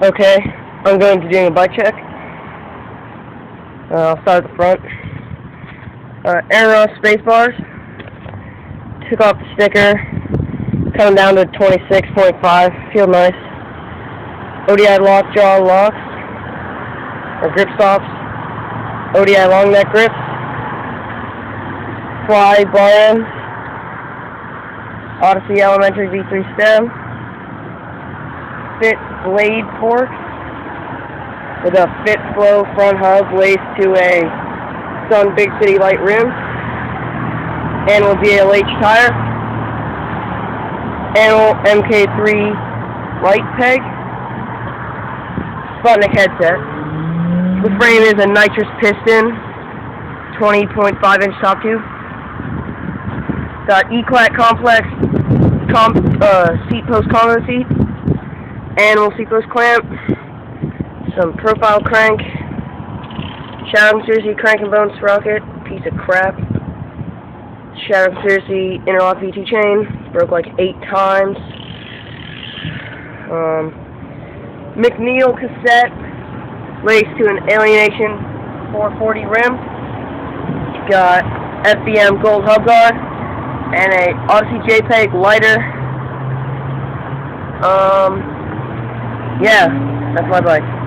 Okay, I'm going to be doing a bike check. I'll start at the front. Air off space bars. Took off the sticker. Coming down to 26.5. Feel nice. ODI lockjaw locks. Or grip stops. ODI long neck grips. Fly bar ends. Odyssey Elementary V3 stem. Fit blade forks with a Fit Flow front hub laced to a Sun Big City light rim. Animal BLH tire. Animal MK3 light peg. Sputnik headset. The frame is a nitrous piston, 20.5-inch top tube. Got E-Clack complex seat post combo seat. Animal seat post clamp. Some profile crank. Shadow Conspiracy crank and bone sprocket. Piece of crap. Shadow Conspiracy interlock VT chain. Broke like 8 times. McNeil cassette. Laced to an Alienation 440 rim. Got FBM gold hub guard. And a Odyssey JPEG lighter. Yeah, that's my bike.